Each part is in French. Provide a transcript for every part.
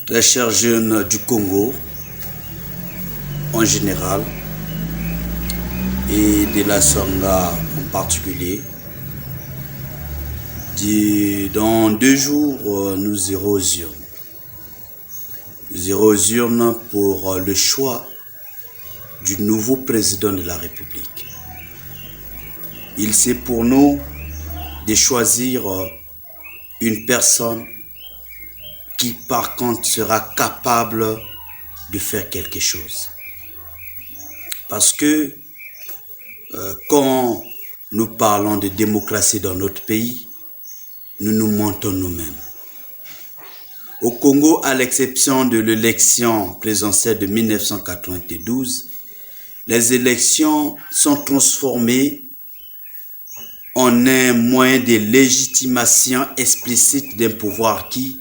Très chers jeunes du Congo en général et de la Sangha en particulier, dans 2 jours, nous irons aux urnes. Nous irons aux urnes pour le choix du nouveau président de la République. Il c'est pour nous de choisir une personne qui par contre sera capable de faire quelque chose. Parce que quand nous parlons de démocratie dans notre pays, nous nous mentons nous-mêmes. Au Congo, à l'exception de l'élection présidentielle de 1992, les élections sont transformées en un moyen de légitimation explicite d'un pouvoir qui,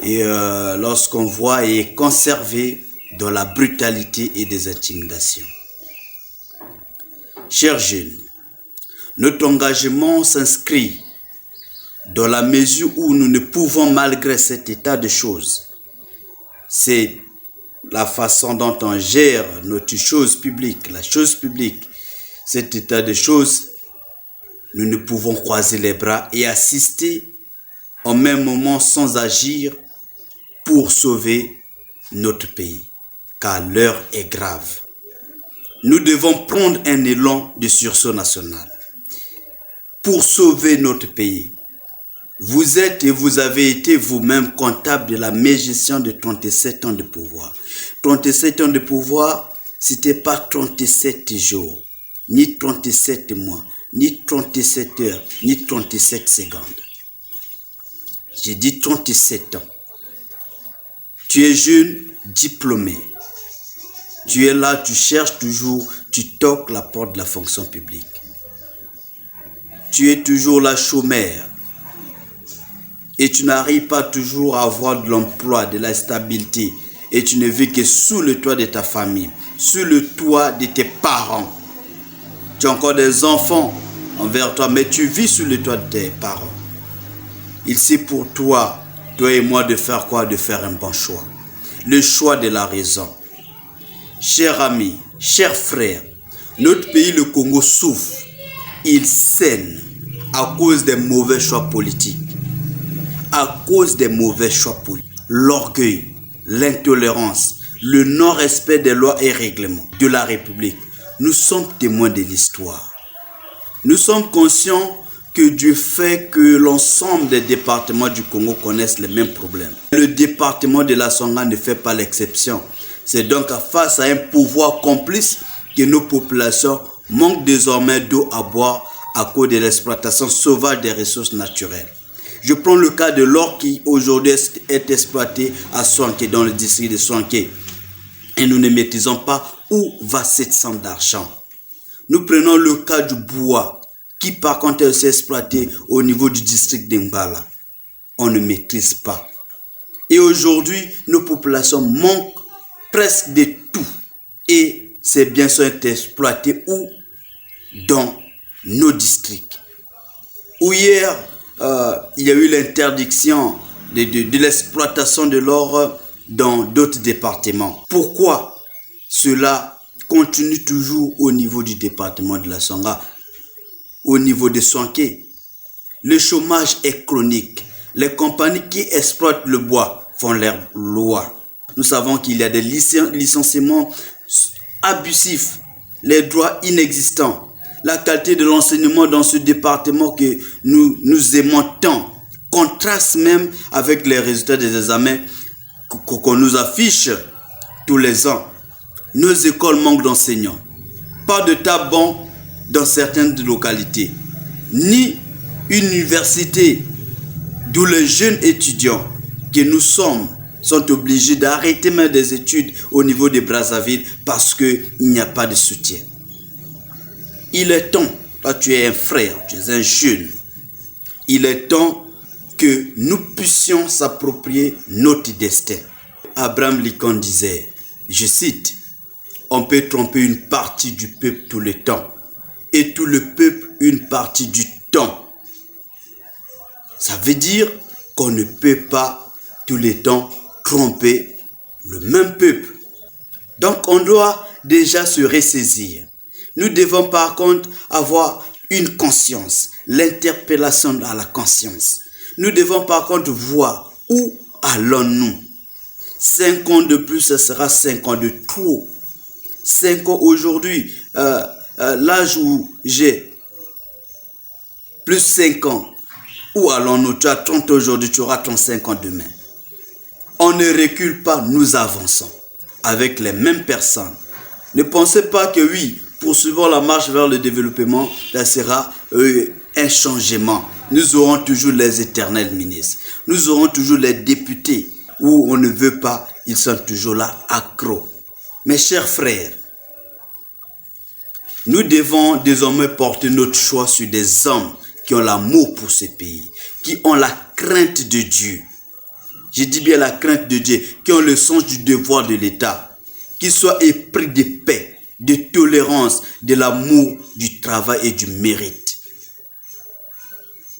lorsqu'on voit, est conservé dans la brutalité et des intimidations. Chers jeunes, notre engagement s'inscrit dans la mesure où nous ne pouvons, malgré cet état de choses, c'est la façon dont on gère notre chose publique, la chose publique, cet état de choses, nous ne pouvons croiser les bras et assister en même moment sans agir pour sauver notre pays, car l'heure est grave. Nous devons prendre un élan de sursaut national pour sauver notre pays. Vous êtes et vous avez été vous-même comptable de la mégestion de 37 ans de pouvoir. 37 ans de pouvoir, ce n'était pas 37 jours, ni 37 mois, ni 37 heures, ni 37 secondes. J'ai dit 37 ans. Tu es jeune, diplômé. Tu es là, tu cherches toujours, tu toques la porte de la fonction publique. Tu es toujours là chômeur. Et tu n'arrives pas toujours à avoir de l'emploi, de la stabilité. Et tu ne vis que sous le toit de ta famille, sous le toit de tes parents. Tu as encore des enfants envers toi, mais tu vis sous le toit de tes parents. Il c'est pour toi, toi et moi, de faire quoi? De faire un bon choix. Le choix de la raison. Chers amis, chers frères, notre pays, le Congo, souffre. Il saigne à cause des mauvais choix politiques. À cause des mauvais choix politiques. L'orgueil, l'intolérance, le non-respect des lois et règlements de la République. Nous sommes témoins de l'histoire. Nous sommes conscients que du fait que l'ensemble des départements du Congo connaissent les mêmes problèmes. Le département de la Sangha ne fait pas l'exception. C'est donc face à un pouvoir complice que nos populations manquent désormais d'eau à boire à cause de l'exploitation sauvage des ressources naturelles. Je prends le cas de l'or qui aujourd'hui est exploité à Soanké, dans le district de Soanké. Et nous ne maîtrisons pas où va cette somme d'argent. Nous prenons le cas du bois qui par contre est aussi exploité au niveau du district d'Mbala. On ne maîtrise pas. Et aujourd'hui, nos populations manquent presque de tout. Et ces biens sont exploités où? Dans nos districts. Où hier, il y a eu l'interdiction de l'exploitation de l'or dans d'autres départements. Pourquoi cela continue toujours au niveau du département de la Sangha, au niveau de Soanké? Le chômage est chronique. Les compagnies qui exploitent le bois font leur loi. Nous savons qu'il y a des licenciements abusifs, les droits inexistants. La qualité de l'enseignement dans ce département que nous aimons tant contraste même avec les résultats des examens qu'on nous affiche tous les ans. Nos écoles manquent d'enseignants. Pas de tabon dans certaines localités. Ni une université d'où les jeunes étudiants que nous sommes sont obligés d'arrêter même des études au niveau de Brazzaville parce qu'il n'y a pas de soutien. Il est temps, toi tu es un frère, tu es un jeune, il est temps que nous puissions s'approprier notre destin. Abraham Lincoln disait, je cite, « On peut tromper une partie du peuple tout le temps et tout le peuple une partie du temps. » Ça veut dire qu'on ne peut pas tout le temps tromper le même peuple. Donc on doit déjà se ressaisir. Nous devons par contre avoir une conscience, l'interpellation à la conscience. Nous devons par contre voir où allons-nous. 5 ans de plus, ce sera 5 ans de trop. 5 ans aujourd'hui, l'âge où j'ai plus 5 ans, où allons-nous? Tu as 30 aujourd'hui, tu auras 35 ans demain. On ne recule pas, nous avançons avec les mêmes personnes. Ne pensez pas que oui, poursuivons la marche vers le développement, ça sera un changement. Nous aurons toujours les éternels ministres. Nous aurons toujours les députés où on ne veut pas, ils sont toujours là, accros. Mes chers frères, nous devons désormais porter notre choix sur des hommes qui ont l'amour pour ce pays, qui ont la crainte de Dieu. Je dis bien la crainte de Dieu, qui ont le sens du devoir de l'État, qui soient épris de paix, de tolérance, de l'amour, du travail et du mérite.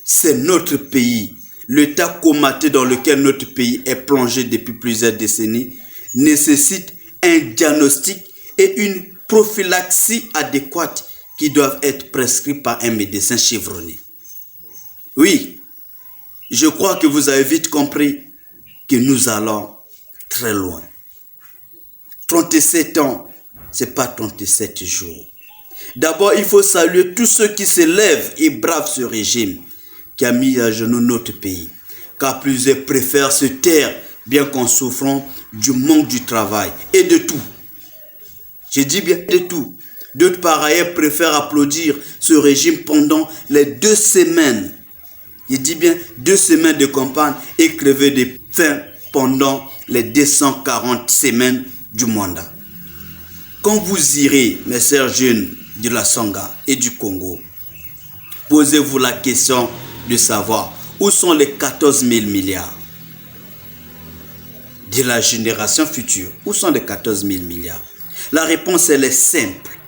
C'est notre pays. L'état comaté dans lequel notre pays est plongé depuis plusieurs décennies nécessite un diagnostic et une prophylaxie adéquate qui doivent être prescrits par un médecin chevronné. Oui, je crois que vous avez vite compris que nous allons très loin. 37 ans, ce n'est pas 37 jours. D'abord, il faut saluer tous ceux qui se lèvent et bravent ce régime qui a mis à genoux notre pays. Car plusieurs préfèrent se taire, bien qu'en souffrant du manque du travail et de tout. Je dis bien de tout. D'autres par ailleurs préfèrent applaudir ce régime pendant les 2 semaines. Je dis bien 2 semaines de campagne et crever de faim pendant les 240 semaines du mandat. Quand vous irez, mes sœurs jeunes de la Songa et du Congo, posez-vous la question de savoir où sont les 14 000 milliards de la génération future. Où sont les 14 000 milliards? La réponse, elle est simple.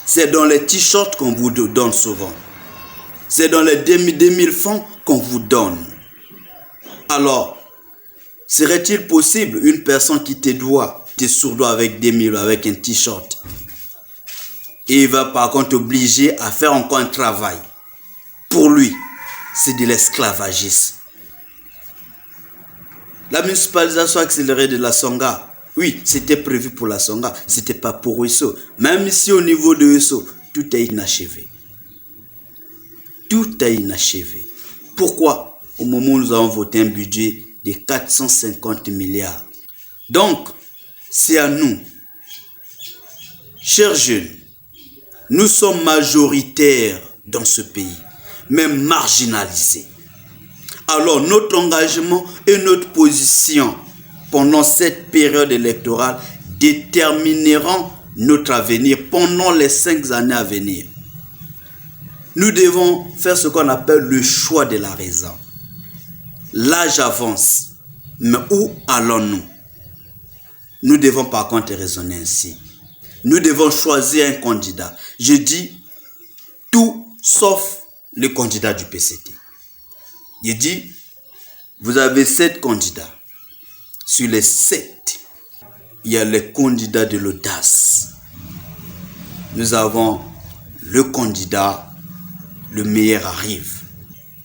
C'est dans les t-shirts qu'on vous donne souvent. C'est dans les 2000 francs qu'on vous donne. Alors, serait-il possible une personne qui te doit, te sourdoie avec 2000 avec un t-shirt, et il va par contre t'obliger à faire encore un travail? Pour lui, c'est de l'esclavagisme. La municipalisation accélérée de la Songa, oui, c'était prévu pour la Songa, c'était pas pour Ouesso. Même ici au niveau de Ouesso, tout est inachevé. Tout est inachevé. Pourquoi? Au moment où nous avons voté un budget de 450 milliards. Donc, c'est à nous. Chers jeunes, nous sommes majoritaires dans ce pays, mais marginalisés. Alors, notre engagement et notre position pendant cette période électorale détermineront notre avenir pendant les 5 années à venir. Nous devons faire ce qu'on appelle le choix de la raison. L'âge avance, mais où allons-nous? Nous devons par contre raisonner ainsi. Nous devons choisir un candidat. Je dis tout sauf le candidat du PCT. Je dis, vous avez 7 candidats. Sur les 7, il y a les candidats de l'audace. Nous avons le candidat, le meilleur arrive.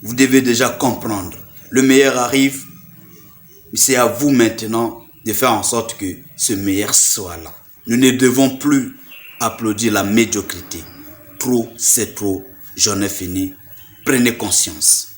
Vous devez déjà comprendre. Le meilleur arrive, c'est à vous maintenant de faire en sorte que ce meilleur soit là. Nous ne devons plus applaudir la médiocrité. Trop, c'est trop. J'en ai fini. Prenez conscience.